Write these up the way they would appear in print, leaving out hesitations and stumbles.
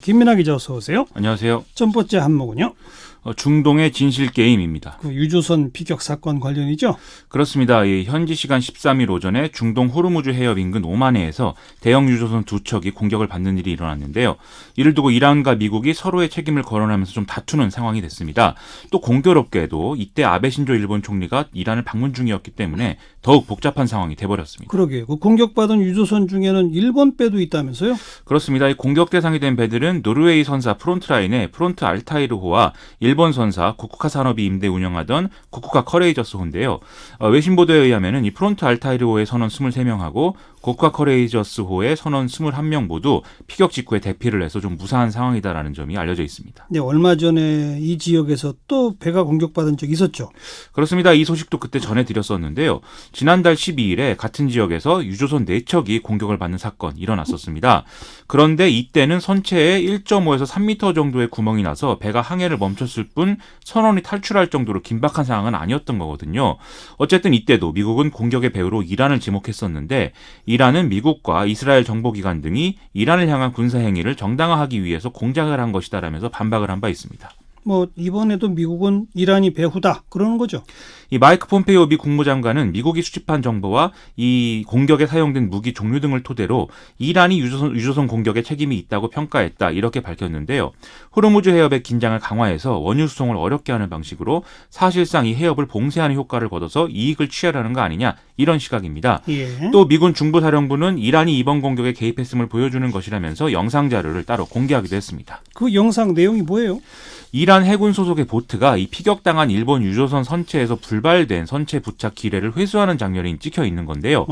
김민하 기자 어서 오세요. 안녕하세요. 첫 번째 항목은요. 중동의 진실 게임입니다. 그 유조선 피격 사건 관련이죠? 그렇습니다. 현지 시간 13일 오전에 중동 호르무즈 해협 인근 오만해에서 대형 유조선 두 척이 공격을 받는 일이 일어났는데요. 이를 두고 이란과 미국이 서로의 책임을 거론하면서 좀 다투는 상황이 됐습니다. 또 공교롭게도 이때 아베 신조 일본 총리가 이란을 방문 중이었기 때문에 더욱 복잡한 상황이 돼버렸습니다. 그러게요. 그 공격받은 유조선 중에는 일본 배도 있다면서요? 그렇습니다. 이 공격 대상이 된 배들은 노르웨이 선사 프론트라인의 프론트 알타이르호와 일본 선사 고쿠카 산업이 임대 운영하던 고쿠카 커레이저스호인데요. 외신 보도에 의하면은 이 프론트 알타이르호의 선원 23명하고 고쿠카 커레이저스호의 선원 21명 모두 피격 직후에 대피를 해서 좀 무사한 상황이다라는 점이 알려져 있습니다. 네, 얼마 전에 이 지역에서 또 배가 공격받은 적이 있었죠? 그렇습니다. 이 소식도 그때 전해드렸었는데요. 지난달 12일에 같은 지역에서 유조선 4척이 공격을 받는 사건이 일어났었습니다. 그런데 이때는 선체에 1.5에서 3m 정도의 구멍이 나서 배가 항해를 멈췄을 뿐 선원이 탈출할 정도로 긴박한 상황은 아니었던 거거든요. 어쨌든 이때도 미국은 공격의 배후로 이란을 지목했었는데 이란은 미국과 이스라엘 정보기관 등이 이란을 향한 군사행위를 정당화하기 위해서 공작을 한 것이다라면서 반박을 한 바 있습니다. 이번에도 미국은 이란이 배후다 그러는 거죠. 이 마이크 폼페이오 미 국무장관은 미국이 수집한 정보와 이 공격에 사용된 무기 종류 등을 토대로 이란이 유조선 공격에 책임이 있다고 평가했다 이렇게 밝혔는데요. 호르무즈 해협의 긴장을 강화해서 원유 수송을 어렵게 하는 방식으로 사실상 이 해협을 봉쇄하는 효과를 거둬서 이익을 취하려는 거 아니냐 이런 시각입니다. 예. 또 미군 중부사령부는 이란이 이번 공격에 개입했음을 보여주는 것이라면서 영상 자료를 따로 공개하기도 했습니다. 그 영상 내용이 뭐예요? 이란 해군 소속의 보트가 이 피격당한 일본 유조선 선체에서 불발된 선체 부착 기뢰를 회수하는 장면이 찍혀 있는 건데요.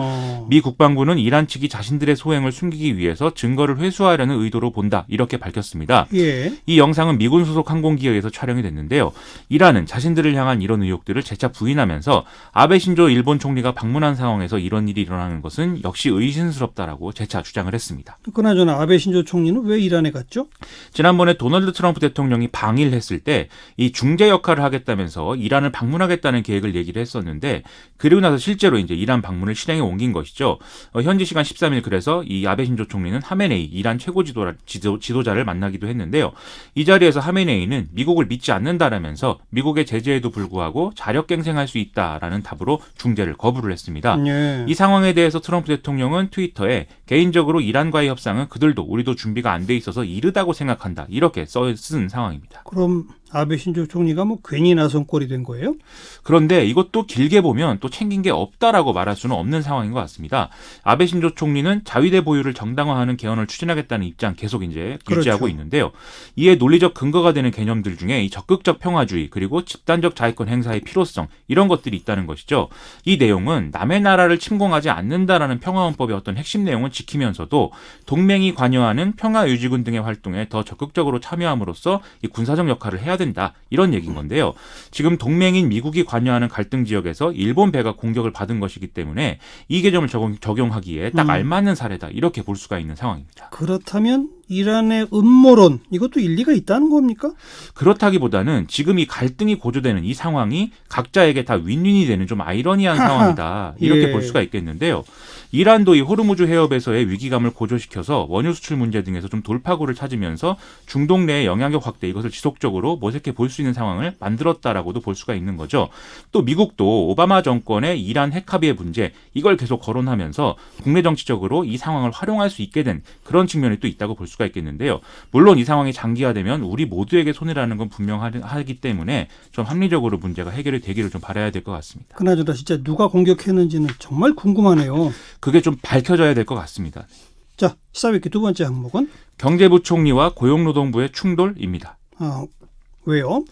미 국방부는 이란 측이 자신들의 소행을 숨기기 위해서 증거를 회수하려는 의도로 본다 이렇게 밝혔습니다. 예. 이 영상은 미군 소속 항공기에 의해서 촬영이 됐는데요. 이란은 자신들을 향한 이런 의혹들을 재차 부인하면서 아베 신조 일본 총리가 방문한 상황에서 이런 일이 일어나는 것은 역시 의심스럽다라고 재차 주장을 했습니다. 그나저나 아베 신조 총리는 왜 이란에 갔죠? 지난번에 도널드 트럼프 대통령이 방일했을 때 이 중재 역할을 하겠다면서 이란을 방문하겠다는 계획을 얘기를 했었는데 그리고 나서 실제로 이제 이란 방문을 실행에 옮긴 것이죠. 현지 시간 13일 그래서 이 아베 신조 총리는 하메네이 이란 최고 지도자를 만나기도 했는데요. 이 자리에서 하메네이는 미국을 믿지 않는다라면서 미국의 제재에도 불구하고 자력갱생할 수 있다라는 답으로 중재를 거부를 했습니다. 예. 이 상황에 대해서 트럼프 대통령은 트위터에 개인적으로 이란과의 협상은 그들도 우리도 준비가 안 돼 있어서 이르다고 생각한다 이렇게 쓴 상황입니다. 그럼 아베 신조 총리가 괜히 나선 꼴이 된 거예요? 그런데 이것도 길게 보면 또 챙긴 게 없다라고 말할 수는 없는 상황인 것 같습니다. 아베 신조 총리는 자위대 보유를 정당화하는 개헌을 추진하겠다는 입장 계속 이제 유지하고 그렇죠. 있는데요. 이에 논리적 근거가 되는 개념들 중에 이 적극적 평화주의 그리고 집단적 자위권 행사의 필요성 이런 것들이 있다는 것이죠. 이 내용은 남의 나라를 침공하지 않는다라는 평화헌법의 어떤 핵심 내용은 지키면서도 동맹이 관여하는 평화유지군 등의 활동에 더 적극적으로 참여함으로써 이 군사적 역할을 해야 된다. 이런 얘기인 건데요. 지금 동맹인 미국이 관여하는 갈등 지역에서 일본 배가 공격을 받은 것이기 때문에 이 개념을 적용하기에 딱 알맞는 사례다. 이렇게 볼 수가 있는 상황입니다. 그렇다면 이란의 음모론 이것도 일리가 있다는 겁니까? 그렇다기보다는 지금 이 갈등이 고조되는 이 상황이 각자에게 다 윈윈이 되는 좀 아이러니한 상황이다. 이렇게 예. 볼 수가 있겠는데요. 이란도 이 호르무즈 해협에서의 위기감을 고조시켜서 원유 수출 문제 등에서 좀 돌파구를 찾으면서 중동 내의 영향력 확대 이것을 지속적으로 모색해 볼 수 있는 상황을 만들었다라고도 볼 수가 있는 거죠. 또 미국도 오바마 정권의 이란 핵 합의의 문제 이걸 계속 거론하면서 국내 정치적으로 이 상황을 활용할 수 있게 된 그런 측면이 또 있다고 볼 수가 있겠는데요. 물론 이 상황이 장기화되면 우리 모두에게 손해라는 건 분명하기 때문에 좀 합리적으로 문제가 해결이 되기를 좀 바라야 될 것 같습니다. 그나저나 진짜 누가 공격했는지는 정말 궁금하네요. 그게 좀 밝혀져야 될 것 같습니다. 자, 시사회기 두 번째 항목은 경제부총리와 고용노동부의 충돌입니다. 왜요?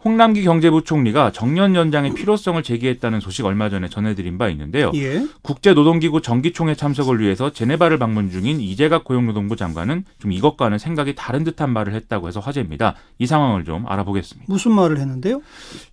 홍남기 경제부총리가 정년 연장의 필요성을 제기했다는 소식 얼마 전에 전해드린 바 있는데요. 예. 국제노동기구 정기총회 참석을 위해서 제네바를 방문 중인 이재갑 고용노동부 장관은 좀 이것과는 생각이 다른 듯한 말을 했다고 해서 화제입니다. 이 상황을 좀 알아보겠습니다. 무슨 말을 했는데요?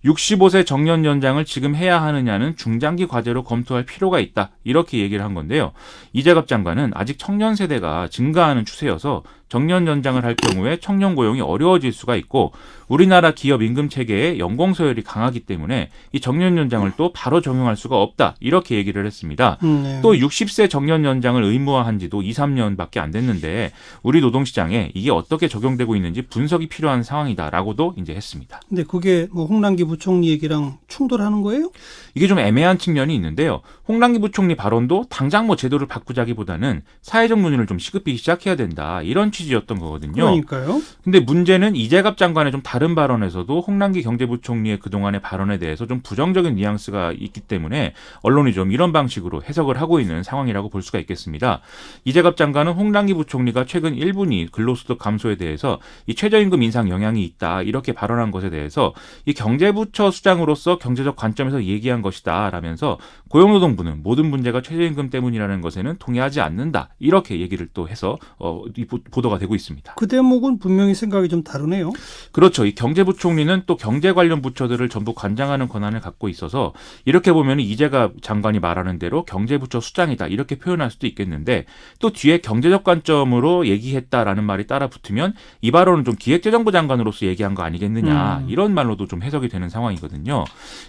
65세 정년 연장을 지금 해야 하느냐는 중장기 과제로 검토할 필요가 있다. 이렇게 얘기를 한 건데요. 이재갑 장관은 아직 청년 세대가 증가하는 추세여서 정년 연장을 할 경우에 청년 고용이 어려워질 수가 있고 우리나라 기업 임금 체계에 연공 서열이 강하기 때문에 이 정년 연장을 또 바로 적용할 수가 없다. 이렇게 얘기를 했습니다. 네. 또 60세 정년 연장을 의무화한 지도 2, 3년밖에 안 됐는데 우리 노동시장에 이게 어떻게 적용되고 있는지 분석이 필요한 상황이다라고도 이제 했습니다. 근데 그게 뭐 홍남기 부총리 얘기랑 충돌하는 거예요? 이게 좀 애매한 측면이 있는데요. 홍남기 부총리 발언도 당장 뭐 제도를 바꾸자기보다는 사회적 논의를 좀 시급히 시작해야 된다. 이런 취지였던 거거든요. 그러니까요. 근데 문제는 이재갑 장관의 좀 다른 발언에서도 홍남기 경제부총리의 그동안의 발언에 대해서 좀 부정적인 뉘앙스가 있기 때문에 언론이 좀 이런 방식으로 해석을 하고 있는 상황이라고 볼 수가 있겠습니다. 이재갑 장관은 홍남기 부총리가 최근 1분기 근로소득 감소에 대해서 이 최저임금 인상 영향이 있다. 이렇게 발언한 것에 대해서 이 경제부처 수장으로서 경제적 관점에서 얘기한 것이다. 라면서 고용노동부는 모든 문제가 최저임금 때문이라는 것에는 동의하지 않는다. 이렇게 얘기를 또 해서 이 보도가 되고 있습니다. 그 대목은 분명히 생각이 좀 다르네요. 그렇죠. 이 경제부총리는 또 경제 관련 부처들을 전부 관장하는 권한을 갖고 있어서 이렇게 보면 이재갑 장관이 말하는 대로 경제부처 수장이다 이렇게 표현할 수도 있겠는데 또 뒤에 경제적 관점으로 얘기했다라는 말이 따라 붙으면 이 발언은 좀 기획재정부 장관으로서 얘기한 거 아니겠느냐 이런 말로도 좀 해석이 되는 상황이거든요.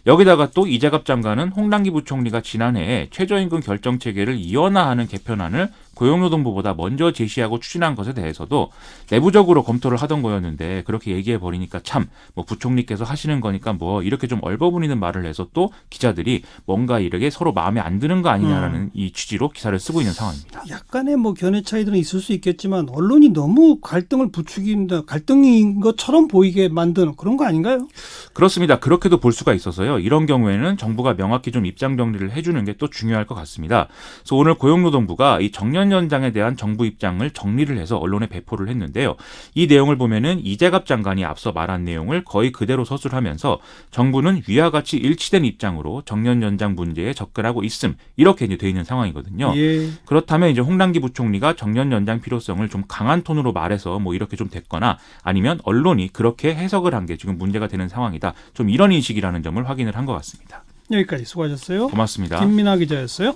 여기다가 또 이재갑 장관은 홍남기 부총리가 지난해에 최저임금 결정 체계를 이원화하는 개편안을 고용노동부보다 먼저 제시하고 추진한 것에 대해서도 내부적으로 검토를 하던 거였는데 그렇게 얘기해 버리니까 참 뭐 부총리께서 하시는 거니까 뭐 이렇게 좀 얼버무리는 말을 해서 또 기자들이 뭔가 이렇게 서로 마음에 안 드는 거 아니냐라는 이 취지로 기사를 쓰고 있는 상황입니다. 약간의 뭐 견해 차이들은 있을 수 있겠지만 언론이 너무 갈등을 부추긴다, 갈등인 것처럼 보이게 만드는 그런 거 아닌가요? 그렇습니다. 그렇게도 볼 수가 있어서요. 이런 경우에는 정부가 명확히 좀 입장 정리를 해주는 게 또 중요할 것 같습니다. 그래서 오늘 고용노동부가 이 정년 연장에 대한 정부 입장을 정리를 해서 언론에 배포를 했는데요. 이 내용을 보면은 이재갑 장관이 앞서 말한 내용을 거의 그대로 서술하면서 정부는 위와 같이 일치된 입장으로 정년 연장 문제에 접근하고 있음 이렇게 이제 돼 있는 상황이거든요. 예. 그렇다면 이제 홍남기 부총리가 정년 연장 필요성을 좀 강한 톤으로 말해서 뭐 이렇게 좀 됐거나 아니면 언론이 그렇게 해석을 한 게 지금 문제가 되는 상황이다. 좀 이런 인식이라는 점을 확인을 한 것 같습니다. 여기까지 수고하셨어요. 고맙습니다. 김민아 기자였어요.